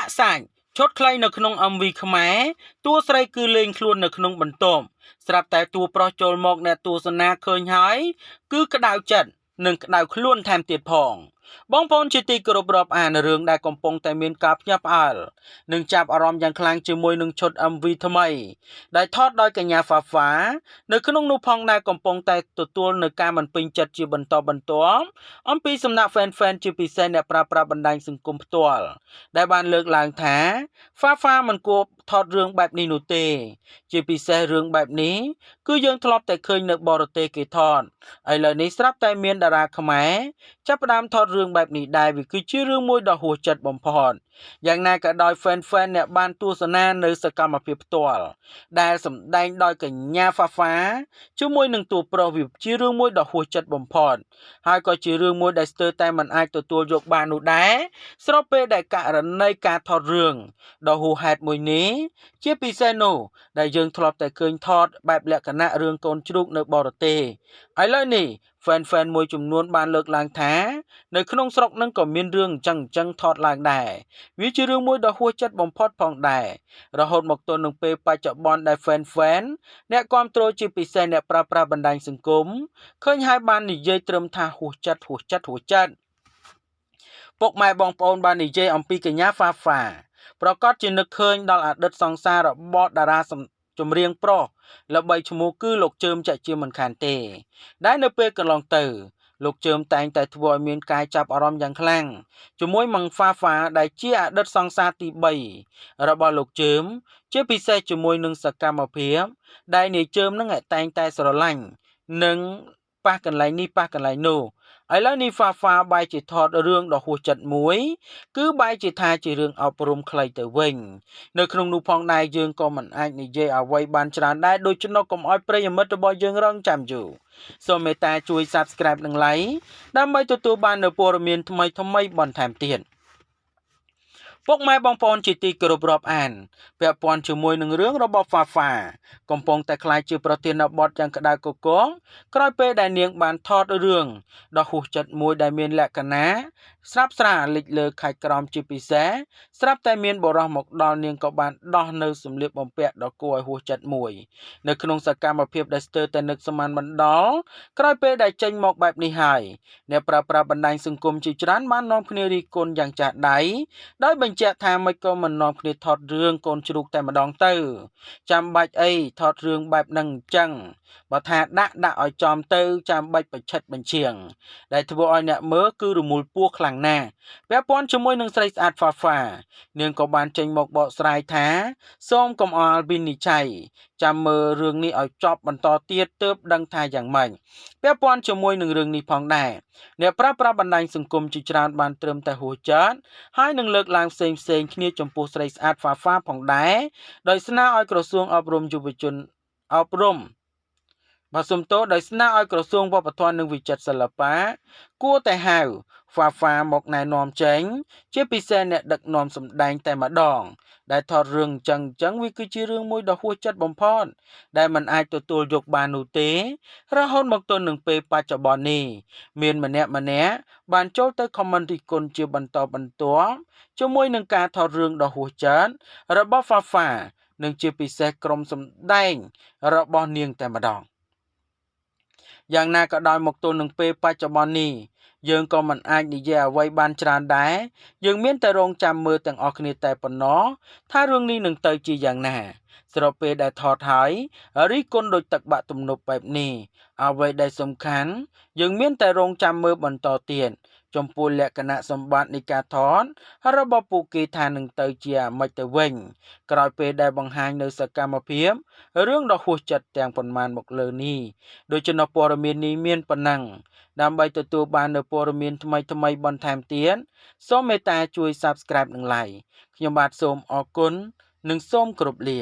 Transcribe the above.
ដាក់សាច់ឈុតខ្លីនៅក្នុង MV ខ្មែរតួស្រីគឺលេងខ្លួននៅក្នុងបន្ទប់ស្រាប់តែតួប្រុសចូលមកអ្នកទស្សនាឃើញហើយគឺក្តៅចិត្តនិងក្តៅខ្លួនថែមទៀតផងបងប្អូនជាទីគោរពរាប់អានរឿងដែលកំពុងតែមានការភ្ញាក់ផ្អើលនិងចាប់អារម្មណ៍យ៉ាងខ្លាំងជាមួយនឹងឈុត MV ថ្មីដែលថតដោយកញ្ញាហ្វាហ្វានៅក្នុងនោះផងដែលកំពុងតែទទួលនៅការមិនពេញចិត្តជាបន្តបន្ទាប់អំពីសំណាក់ fan ជាពិសេសអ្នកប្រើប្រាស់បណ្ដាញសង្គមផ្ទាល់ដែលបានលើកឡើងថាហ្វាហ្វាមិនគួរថតរឿងបែបនេះនោះទេជាពិសេសរឿងបែបនេះគឺយើងធ្លាប់តែឃើញនៅបរទេសគេថតឥឡូវនេះស្រាប់តែមានតារាខ្មែរចាប់ផ្ដើមថតរឿងបែបនេះដែរវាគឺជារឿងមួយដ៏ហួសចិត្តបំផុតយ៉ាងណាក៏ដោយ fan អ្នកបានទស្សនានៅសកម្មភាពផ្ទាល់ដែលសម្ដែងដោយកញ្ញាហ្វាហ្វាជាមួយនឹងតួប្រុសវាជារឿងមួយដ៏ហួសចិត្តបំផុតហើយក៏ជារឿងមួយដែលស្ទើរតែមិនអាចទទួលយកបាននោះដែរស្របពេលដែលករណីការថតរឿងដ៏ហួសហេតុមួយនេះជាពិសេសនោះដែលយើងធ្លាប់តែឃើញថតបែបលក្ខណៈរឿងកូនជ្រូកនៅបរទេសឥឡូវនេះ fan មួយចំនួនបានលើកឡើងថានៅក្នុងស្រុកនឹងក៏មានរឿងអញ្ចឹងថតឡើងដែរវាជារឿងមួយដ៏ហួសចិត្តបំផុតផងដែររហូតមកទល់នឹងពេលបច្ចុប្បន្នដែល fan អ្នកគាំទ្រជាពិសេសអ្នកប្រើប្រាស់បណ្ដាញសង្គមឃើញហើយបាននិយាយត្រឹមថាហួសចិត្តពុកម៉ែបងប្អូនបាននិយាយអំពីកញ្ញាហ្វាហ្វាប្រកាសជានឹកឃើញដល់អតីតសង្សាររបស់តារាចម្រៀងប្រុសល្បីឈ្មោះគឺលោកជើមចាក់ជាមិនខានទេដែលនៅពេលកន្លងទៅលោកជើមតែងតែធ្វើឲ្យមានការចាប់អារម្មណ៍យ៉ាងខ្លាំងជាមួយម៉ងហ្វាហ្វាដែលជាអតីតសង្សារទី3របស់លោកជើមជាពិសេសជាមួយនឹងសកម្មភាពដែលនាយជើមនឹងតែងតែស្រឡាញ់និងប៉ះកន្លែងនេះប៉ះកន្លែងនោះឥឡូវនេះហ្វាហ្វាបែរជាថតរឿងដ៏ហួសចិត្តមួយគឺបែរជាថាជារឿងអប់រំខ្លីទៅវិញនៅក្នុងនោះផងដែរយើងក៏មិនអាចនិយាយអ្វីបានច្រើនដែរដូច្នោះកុំឲ្យប្រិយមិត្តរបស់យើងរងចាំយូរសូមមេត្តាជួយ Subscribe និង Like ដើម្បីទទួលបាននូវព័ត៌មានថ្មីបន្ថែមទៀតពុកម៉ែបងប្អូនជាទីគោរពរាប់អានពាក់ព័ន្ធជាមួយនឹងរឿងរបស់ហ្វាហ្វាកំពុងតែក្លាយជាប្រធានបទយ៉ាងក្តៅកកងក្រោយពេលដែលនាងបានថតរឿងដ៏ហួសចិត្តមួយដែលមានលក្ខណៈស្រាប់ស្រាលេចលើខេត្តក្រមជាពិសេសស្រាប់តែមានបរិះមកដល់នាងក៏បានដោះនៅសម្លៀកបំពាក់ដ៏គួរឲ្យហួសចិត្តមួយនៅក្នុងសកម្មភាពដែលស្ទើរតែនឹកស្មានមិនដល់ក្រោយពេលដែលចេញមកបែបនេះហើយអ្នកប្រើប្រាស់បណ្ដាញសង្គមជាច្រើនបាននាំគ្នារិះគន់យ៉ាងចាស់ដៃដោយបញ្ជាក់ថាមិនក៏មិននាំគ្នាថតរឿងកូនជ្រូកតែម្ដងទៅចាំបាច់អីថតរឿងបែបហ្នឹងអញ្ចឹងបើថាដាក់ឲ្យចំទៅចាំបាច់បញ្ឆិតបញ្ឈៀងដែលធ្វើឲ្យអ្នកមើលគឺរមូលពោះខ្លាំងណាស់ពាក់ព័ន្ធជាមួយនឹងស្រីស្អាតហ្វាហ្វានាងក៏បានចេញមកបកស្រាយថាសូមកុំអល់វិនិច្ឆ័យចាំមើលរឿងនេះឲ្យចប់បន្តទៀតទើបដឹងថាយ៉ាងម៉េចពាក់ព័ន្ធជាមួយនឹងរឿងនេះផងដែរអ្នកប្រើប្រាស់បណ្ដាញសង្គមជាច្រើនបានត្រឹមតែហួសចិត្តហើយនឹងលើកឡើងផ្សេងគ្នាចំពោះស្រីស្អាតហ្វាហ្វាផងដែរដោយស្នើឲ្យក្រសួងអប់រំយុវជនអប់រំបាទសំទោសដោយស្នើឲ្យក្រសួងវប្បធម៌និងវិចិត្រសិល្បៈគួរតែហៅហ្វាហ្វាមកណែនាំចេញជាពិសេសអ្នកដឹកនាំសម្ដែងតែម្ដងដែលថតរឿងអញ្ចឹងវាគឺជារឿងមួយដ៏ហួសចិត្តបំផុតដែលមិនអាចទទួលយកបាននោះទេរហូតមកទល់នឹងពេលបច្ចុប្បន្ននេះមានម្នាក់បានចូលទៅ comment រិះគន់ជាបន្តបន្ទាប់ជាមួយនឹងការថតរឿងដ៏ហួសចិត្តរបស់ហ្វាហ្វានិងជាពិសេសក្រុមសម្ដែងរបស់នាងតែម្ដងយ៉ាងណាក៏ដោយមកទល់នឹងពេលបច្ចុប្បន្ននេះយើងក៏មិនអាចនិយាយអ្វីបានច្រើនដែរយើងមានតែរងចាំមើលទាំងអស់គ្នាតែប៉ុណ្ណោះថារឿងនេះនឹងទៅជាយ៉ាងណាស្របពេលដែលថតហើយរិះគន់ដោយទឹកបាក់ទំនប់បែបនេះអ្វីដែលសំខាន់យើងមានតែរងចាំមើលបន្តទៀតចំពោះលក្ខណៈសម្បត្តិនៃការថតរបស់ពួកគេថានឹងទៅជាអាម៉េចទៅវិញក្រោយពេលដែលបង្ហាញនៅសកម្មភាពរឿងដ៏ហួសចិត្តទាំងប៉ុន្មានមកលើនេះដូច្នោះព័ត៌មាននេះមានប៉ុណ្ណឹងដើម្បីទទួលបាននូវព័ត៌មានថ្មីបន្ថែមទៀតសូមមេត្តាជួយ Subscribe និង Like ខ្ញុំបាទសូមអរគុណនិងសូមគោរពលា